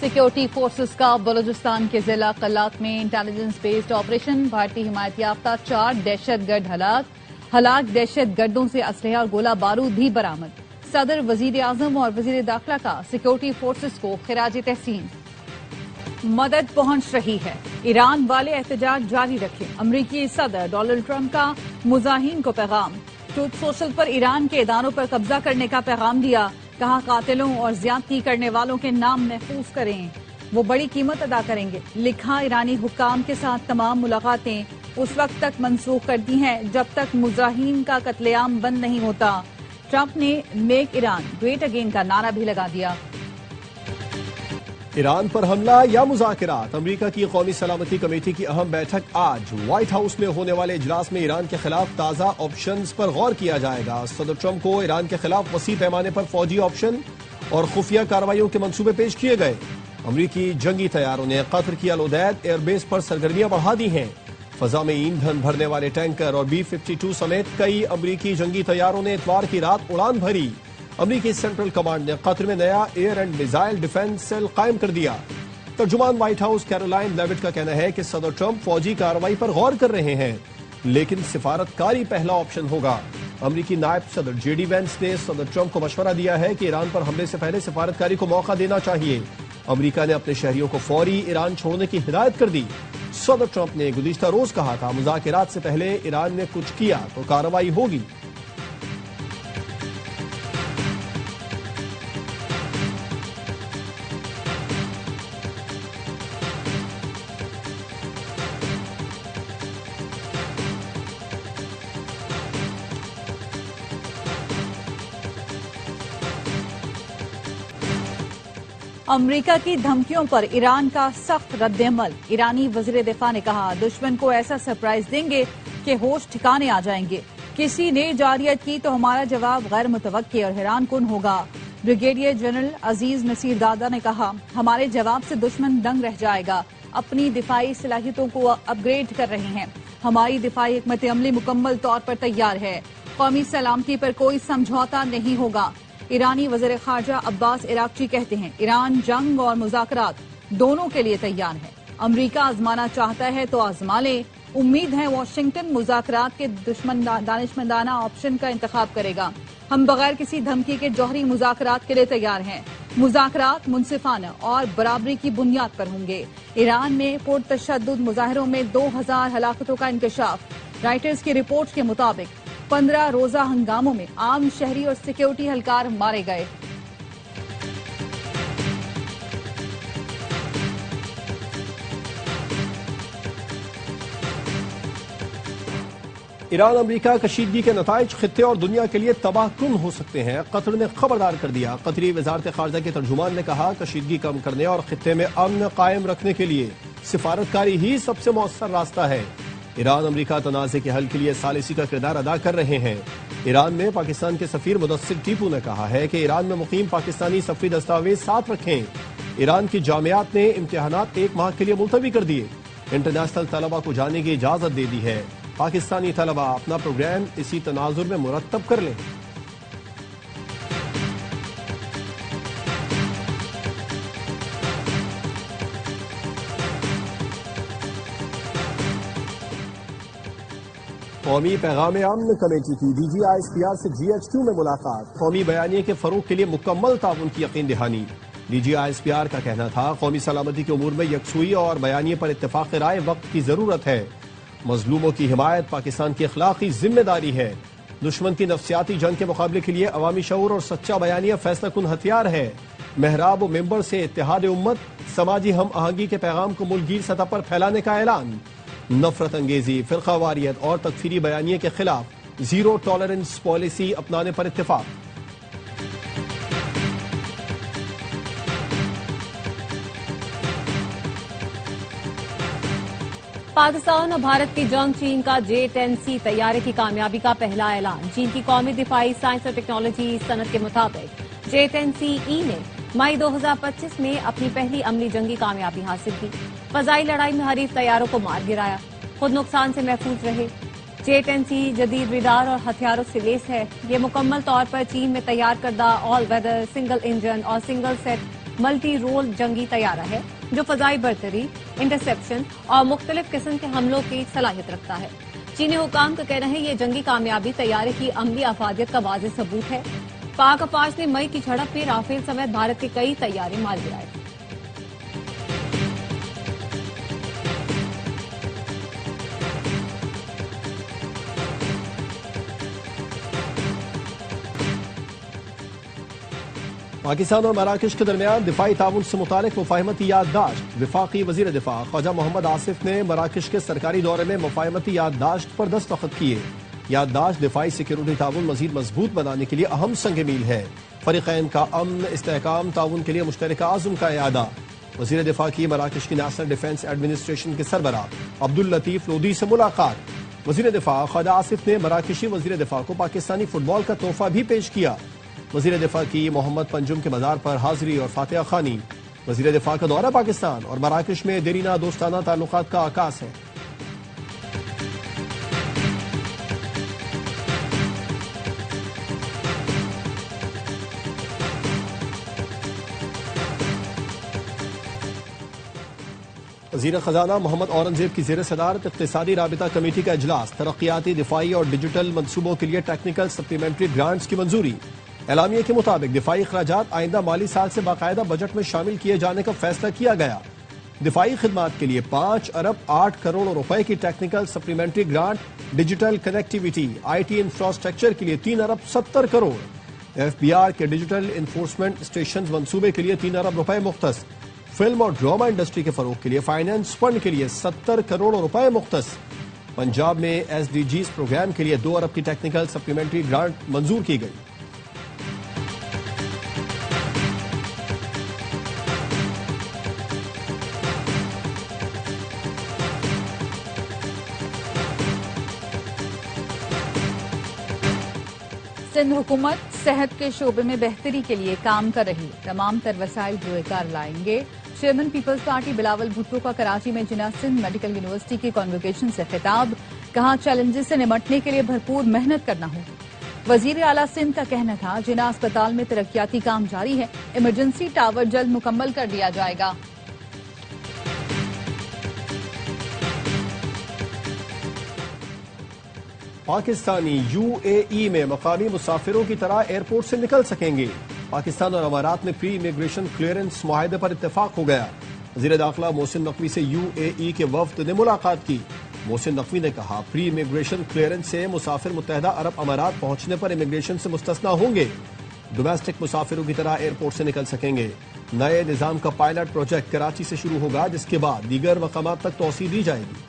Security forces का बलूचिस्तान के जिला कल्लात में इंटेलिजेंस बेस्ड ऑपरेशन। भारतीय हिमायत याफ्ता 4 दहशतगर्द हलाक दहशतगर्दों से असलहा और गोला बारूद भी बरामद। सदर, वजीर आजम और वजीर दाखिला का सिक्योरिटी फोर्सेस को खिराज तहसीन। मदद पहुंच रही है, ईरान वाले एहतजाज जारी रखें। अमरीकी सदर डोनाल्ड ट्रंप का मुजाहिन को पैगाम। ट्रूथ सोशल पर ईरान के इदारों पर कब्जा करने का पैगाम दिया। कहा कातिलों और ज्यादती करने वालों के नाम महफूज करें, वो बड़ी कीमत अदा करेंगे। लिखा ईरानी हुक्काम के साथ तमाम मुलाकातें उस वक्त तक मनसूख कर दी हैं जब तक मुजाहिन का कत्लेआम बंद नहीं होता। ट्रंप ने मेक ईरान ग्रेट अगेन का नारा भी लगा दिया। ईरान पर हमला या मुज़ाकरात। अमरीका की कौमी सलामती कमेटी की अहम बैठक आज। व्हाइट हाउस में होने वाले इजलास में ईरान के खिलाफ ताज़ा ऑप्शंस पर गौर किया जाएगा। सदर ट्रंप को ईरान के खिलाफ वसी पैमाने पर फौजी ऑप्शन और खुफिया कार्रवाइयों के मंसूबे पेश किए गए। अमरीकी जंगी तैयारों ने कतर की अल-उदैद एयरबेस पर सरगर्मियां बढ़ा दी हैं। फजा में ईंधन भरने वाले टैंकर और B-52 समेत कई अमरीकी जंगी तैयारों ने इतवार की रात उड़ान भरी। अमरीकी सेंट्रल कमांड ने कतर में नया air and missile defence cell कायम कर दिया। तर्जुमान व्हाइट हाउस कैरोलाइन लेविट का कहना है कि सदर ट्रंप फौजी कार्रवाई पर गौर कर रहे हैं, लेकिन सिफारतकारी पहला ऑप्शन होगा। अमरीकी नायब सदर JD वैंस ने सदर ट्रंप को मशवरा दिया है कि ईरान पर हमले से पहले सिफारतकारी को मौका देना चाहिए। अमरीका ने अपने शहरियों को फौरी ईरान छोड़ने की हिदायत कर दी। सदर ट्रंप ने गुज़िश्ता रोज कहा था, मुज़ाकरात से पहले ईरान ने कुछ किया तो कार्रवाई होगी। अमरीका की धमकियों पर ईरान का सख्त रद्द-ए-अमल। ईरानी वज़ीर दिफा ने कहा, दुश्मन को ऐसा सरप्राइज देंगे कि होश ठिकाने आ जाएंगे। किसी ने जारियत की तो हमारा जवाब गैर मुतवक्की और हैरान कुन होगा। ब्रिगेडियर जनरल अजीज नसीर दादा ने कहा, हमारे जवाब से दुश्मन दंग रह जाएगा। अपनी दिफाई सलाहियतों को अपग्रेड कर रहे हैं। हमारी दिफाई हिकमत अमली मुकम्मल तौर पर तैयार है। कौमी सलामती पर कोई समझौता नहीं होगा। ईरानी वज़ीर ख़ारजा अब्बास इराक़ची कहते हैं, ईरान जंग और मुज़ाकरात दोनों के लिए तैयार है। अमरीका आजमाना चाहता है तो आजमा ले। उम्मीद है वाशिंगटन मुज़ाकरात के दानिशमंदाना ऑप्शन का इंतखाब करेगा। हम बगैर किसी धमकी के जौहरी मुज़ाकरात के लिए तैयार हैं। मुज़ाकरात मुनसिफाना और बराबरी की बुनियाद पर होंगे। ईरान में पुरतशद्दुद मुजाहिरों में 2000 हलाकतों का इंकशाफ। राइटर्स की रिपोर्ट के मुताबिक 15 रोजा हंगामों में आम शहरी और सिक्योरिटी एहलकार मारे गए। ईरान अमरीका कशीदगी के नताइज खित्ते और दुनिया के लिए तबाहकुन हो सकते हैं, कतर ने खबरदार कर दिया। कतरी वजारत खारजा के तर्जुमान ने कहा, कशीदगी कम करने और खित्ते में अमन कायम रखने के लिए सिफारतकारी ही सबसे मौसर रास्ता है। ईरान अमरीका तनाज़े के हल के लिए सालिसी का किरदार अदा कर रहे हैं। ईरान में पाकिस्तान के सफीर मुदस्सिर टीपू ने कहा है कि ईरान में मुकीम पाकिस्तानी सफरी दस्तावेज साथ रखें। ईरान की जामियात ने इम्तिहानात 1 माह के लिए मुलतवी कर दिए। इंटरनेशनल तलबा को जाने की इजाजत दे दी है। पाकिस्तानी तलबा अपना प्रोग्राम इसी तनाजुर में मुरतब कर लें। कौमी पैगाम अमन कमेटी की DGISPR से GH2 में मुलाकात। कौमी बयानिए के फरोग के लिए मुकम्मल ताउन की यकीन दहानी। DGISPR का कहना था, कौमी सलामती के उमूर में यकसुई और बयानिए पर इत्तेफाक राय वक्त की जरूरत है। मजलूमों की हिमायत पाकिस्तान की अखलाकी जिम्मेदारी है। दुश्मन की नफ्सियाती जंग के मुकाबले के लिए अवामी शऊर और सच्चा बयानिया फैसला कुन हथियार है। महराब और मेंबर से इत्तेहाद उम्मत, समाजी हम आहंगी के पैगाम को मुल्कगीर सतह पर फैलाने का ऐलान। नफरत अंगेजी, फिरकावारियत और तकफीरी बयानिए के खिलाफ जीरो टॉलरेंस पॉलिसी अपनाने पर इत्तेफाक। पाकिस्तान और भारत की जंग, चीन का J-10C तैयारे की कामयाबी का पहला ऐलान। चीन की कौमी दिफाई साइंस और टेक्नोलॉजी सनत के मुताबिक J-10CE ने मई 2025 में अपनी पहली अमली जंगी कामयाबी हासिल की। फजाई लड़ाई में हरीफ तैयारों को मार गिराया, खुद नुकसान से महफूज रहे। J-10C जदीद रडार और हथियारों से लेस है। ये मुकम्मल तौर पर चीन में तैयार करदा ऑल वेदर, सिंगल इंजन और सिंगल सेट ملٹی رول جنگی طیارہ ہے جو فضائی برتری، انٹرسیپشن اور مختلف قسم کے حملوں کی صلاحیت رکھتا ہے۔ چینی حکام کا کہنا ہے یہ جنگی کامیابی طیارے کی عملی افادیت کا واضح ثبوت ہے۔ پاک افواج نے مئی کی جھڑپ میں رافیل سمیت بھارت کے کئی طیارے مار گرائے تھے۔ پاکستان اور مراکش کے درمیان دفاعی تعاون سے متعلق مفاہمتی یادداشت۔ وفاقی وزیر دفاع خواجہ محمد آصف نے مراکش کے سرکاری دورے میں مفاہمتی یادداشت پر دستخط کیے۔ یادداشت دفاعی سیکیورٹی تعاون مزید مضبوط بنانے کے لیے اہم سنگ میل ہے۔ فریقین کا امن، استحکام، تعاون کے لیے مشترکہ عزم کا اعادہ۔ وزیر دفاع کی مراکش کی نیشنل ڈیفنس ایڈمنسٹریشن کے سربراہ عبداللطیف لودھی سے ملاقات۔ وزیر دفاع خواجہ آصف نے مراکشی وزیر دفاع کو پاکستانی فٹ بال کا تحفہ بھی پیش کیا۔ وزیر دفاع کی محمد پنجم کے مزار پر حاضری اور فاتحہ خوانی۔ وزیر دفاع کا دورہ پاکستان اور مراکش میں دیرینہ دوستانہ تعلقات کا آغاز ہے۔ وزیر خزانہ محمد اورنگزیب کی زیر صدارت اقتصادی رابطہ کمیٹی کا اجلاس۔ ترقیاتی، دفاعی اور ڈیجیٹل منصوبوں کے لیے ٹیکنیکل سپلیمنٹری گرانٹس کی منظوری۔ اعلامیے کے مطابق دفاعی اخراجات آئندہ مالی سال سے باقاعدہ بجٹ میں شامل کیے جانے کا فیصلہ کیا گیا۔ دفاعی خدمات کے لیے 5 ارب 8 کروڑ روپے کی technical supplementary grant, digital connectivity, I T infrastructure کے لیے 3 ارب 70 کروڑ، ایف بی آر کے ڈیجیٹل انفورسمنٹ اسٹیشنز منصوبے کے لیے 3 ارب روپے مختص، فلم اور ڈرامہ انڈسٹری کے فروغ کے لیے فائنانس فنڈ کے لیے 70 کروڑ روپے مختص۔ پنجاب میں ایس ڈی جیز پروگرام کے لیے 2 ارب کی ٹیکنیکل سپلیمنٹری گرانٹ منظور کی گئی۔ سندھ حکومت صحت کے شعبے میں بہتری کے لیے کام کر رہی، تمام تر وسائل روئے کار لائیں گے۔ چیئرمین پیپلز پارٹی بلاول بھٹو کا کراچی میں جناح سندھ میڈیکل یونیورسٹی کی کنووکیشن سے خطاب، کہا چیلنجز سے نمٹنے کے لیے بھرپور محنت کرنا ہوگی۔ وزیر اعلیٰ سندھ کا کہنا تھا جناح اسپتال میں ترقیاتی کام جاری ہے، ایمرجنسی ٹاور جلد مکمل کر دیا جائے گا۔ پاکستانی یو اے ای میں مقامی مسافروں کی طرح ایئرپورٹ سے نکل سکیں گے۔ پاکستان اور امارات میں پری امیگریشن کلیئرنس معاہدے پر اتفاق ہو گیا۔ وزیر داخلہ محسن نقوی سے یو اے ای کے وفد نے ملاقات کی۔ محسن نقوی نے کہا پری امیگریشن کلیئرنس سے مسافر متحدہ عرب امارات پہنچنے پر امیگریشن سے مستثنیٰ ہوں گے، ڈومیسٹک مسافروں کی طرح ایئرپورٹ سے نکل سکیں گے۔ نئے نظام کا پائلٹ پروجیکٹ کراچی سے شروع ہوگا، جس کے بعد دیگر مقامات تک توسیع دی جائے گی۔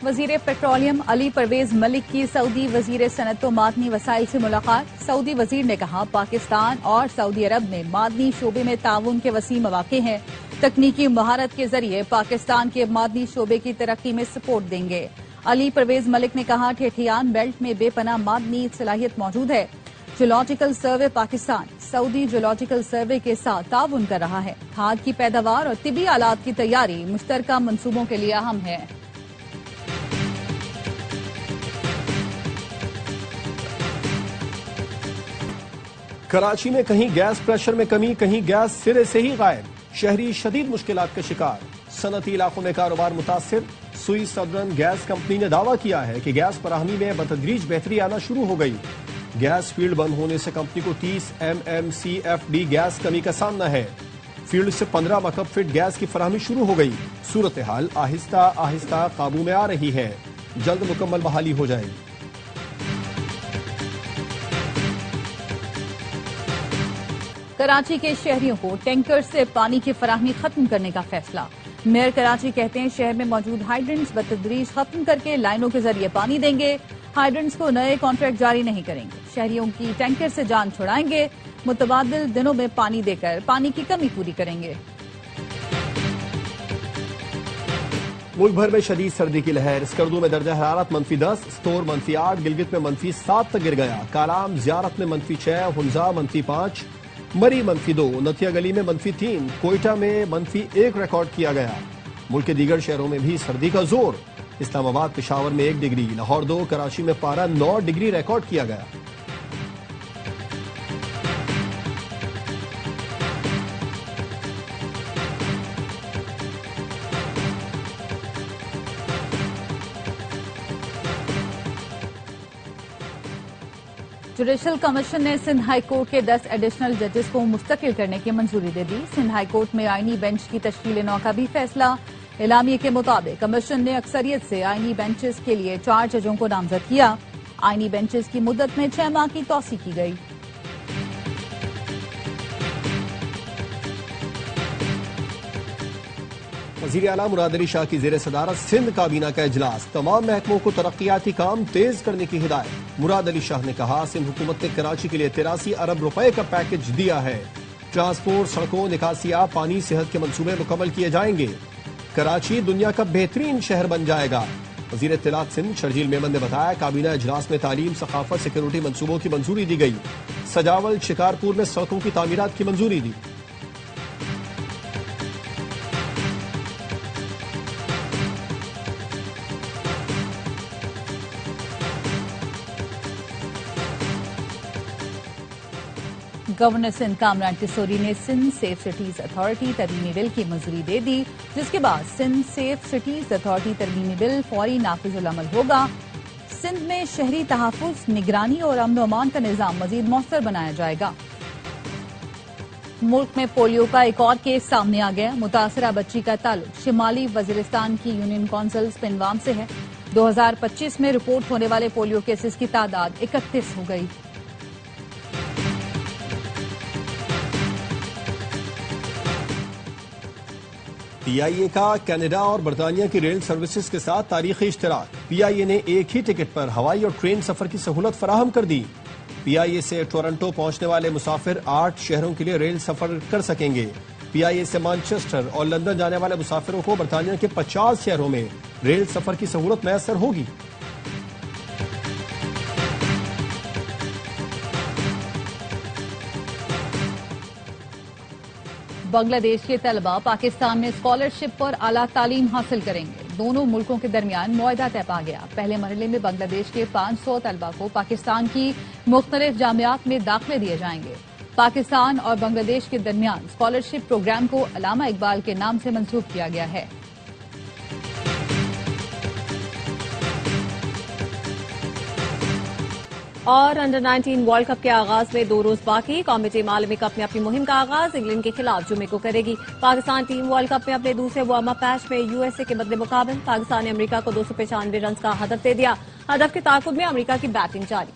وزیر پیٹرولیم علی پرویز ملک کی سعودی وزیر صنعت و معدنی وسائل سے ملاقات۔ سعودی وزیر نے کہا پاکستان اور سعودی عرب میں معدنی شعبے میں تعاون کے وسیع مواقع ہیں، تکنیکی مہارت کے ذریعے پاکستان کے معدنی شعبے کی ترقی میں سپورٹ دیں گے۔ علی پرویز ملک نے کہا ٹھیٹھیان بیلٹ میں بے پناہ معدنی صلاحیت موجود ہے۔ جیولوجیکل سروے پاکستان سعودی جیولوجیکل سروے کے ساتھ تعاون کر رہا ہے۔ کھاد کی پیداوار اور طبی آلات کی تیاری مشترکہ منصوبوں کے لیے اہم ہے۔ کراچی میں کہیں گیس پریشر میں کمی، کہیں گیس سرے سے ہی غائب، شہری شدید مشکلات کا شکار۔ صنعتی علاقوں میں کاروبار متاثر۔ سوئی سدرن گیس کمپنی نے دعویٰ کیا ہے کہ گیس فراہمی میں بتدریج بہتری آنا شروع ہو گئی۔ گیس فیلڈ بند ہونے سے کمپنی کو 30 MMCFD گیس کمی کا سامنا ہے۔ فیلڈ سے 15 مکعب فٹ گیس کی فراہمی شروع ہو گئی۔ صورتحال آہستہ آہستہ قابو میں آ رہی ہے، جلد مکمل بحالی ہو جائے گی۔ کراچی کے شہریوں کو ٹینکر سے پانی کی فراہمی ختم کرنے کا فیصلہ۔ میئر کراچی کہتے ہیں شہر میں موجود ہائیڈرنٹس بتدریج ختم کر کے لائنوں کے ذریعے پانی دیں گے، ہائیڈرنٹس کو نئے کانٹریکٹ جاری نہیں کریں گے، شہریوں کی ٹینکر سے جان چھڑائیں گے، متبادل دنوں میں پانی دے کر پانی کی کمی پوری کریں گے۔ ملک بھر میں شدید سردی کی لہر۔ اسکردو میں درجہ حرارت -10، ستور -8، گلگت میں -7 تک گر گیا۔ کالام زیارت میں -6، ہنزا -5، मरी -2, नथिया गली में -3, कोयटा में -1 रिकॉर्ड किया गया। मुल्क के दीगर शहरों में भी सर्दी का जोर। इस्लामाबाद पेशावर में 1 डिग्री, लाहौर 2, कराची में पारा 9 डिग्री रिकॉर्ड किया गया। जुडिशल कमीशन ने सिंध हाई कोर्ट के 10 एडिशनल जजेस को मुस्तकिल करने की मंजूरी दे दी। सिंध हाई कोर्ट में आईनी बेंच की तश्कील नौ का भी फैसला। एलामिये के मुताबिक कमीशन ने अक्सरियत से आईनी बेंचेस के लिए 4 जजों को नामजद किया। आईनी बेंचेस की मुद्दत में 6 माह की तौसी की गई। वज़ीर आला मुराद अली शाह की ज़ेर सदारत सिंध काबीना का इजलास। तमाम महकमों को तरक्याती काम तेज करने की हिदायत। मुराद अली शाह ने कहा, सिंध हुकूमत ने कराची के लिए 83 अरब रुपए का पैकेज दिया है। ट्रांसपोर्ट, सड़कों, निकासिया, पानी, सेहत के मंसूबे मुकम्मल किए जाएंगे। कराची दुनिया का बेहतरीन शहर बन जाएगा। वज़ीर इत्तलात सिंध शर्जील मेमन ने बताया, काबीना इजलास में तालीम, सकाफत, सिक्योरिटी मंसूबों की मंजूरी दी गई। सजावल, शिकारपुर में सड़कों की तामीरात की मंजूरी दी। गवर्नर सिंध कामरान टिसोरी ने सिंध सेफ सिटीज अथॉरिटी तरमीमी बिल की मंजूरी दे दी, जिसके बाद सिंध सेफ सिटीज अथॉरिटी तरमीमी बिल फौरी नाफिजुल अमल होगा। सिंध में शहरी तहफ़्फ़ुज़, निगरानी और अमन अमान का निज़ाम मज़ीद मौसर बनाया जाएगा। मुल्क में पोलियो का एक और केस सामने आ गया। मुतासरा बच्ची का ताल्लुक शिमाली वज़ीरिस्तान की यूनियन कौंसिल पिनवाम से है। 2025 में रिपोर्ट होने वाले पोलियो केसेस की तादाद 31 हो गई। PIA का कनाडा और बरतानिया की रेल सर्विसेज के साथ तारीखी इश्तराक। PIA ने एक ही टिकट पर हवाई और ट्रेन सफर की सहूलत फराहम कर दी। PIA से टोरंटो पहुंचने वाले मुसाफिर 8 शहरों के लिए रेल सफर कर सकेंगे। PIA से मैनचेस्टर और लंदन जाने वाले मुसाफिरों को बरतानिया के 50 शहरों में रेल सफर की सहूलत मैसर होगी। बांग्लादेश के तलबा पाकिस्तान में स्कॉलरशिप और आला तालीम हासिल करेंगे। दोनों मुल्कों के दरमियान मुआहदा तय पा गया। पहले मरहले में बांग्लादेश के 500 तलबा को पाकिस्तान की मुख्तलिफ जामियात में दाखिले दिए जाएंगे। पाकिस्तान और बांग्लादेश के दरमियान स्कॉलरशिप प्रोग्राम को अल्लामा इकबाल के नाम से मंसूब किया गया है। और अंडर 19 वर्ल्ड कप के आगाज में 2 रोज बाकी। कौमी टीम आलमी कप में अपनी मुहिम का आगाज इंग्लैंड के खिलाफ जुमे को करेगी। पाकिस्तान टीम वर्ल्ड कप में अपने दूसरे वार्म अप मैच में USA के बदले मुकाबले। पाकिस्तान ने अमेरिका को 295 रन का हदफ दे दिया। हदफ के ताकुब में अमेरिका की बैटिंग जारी।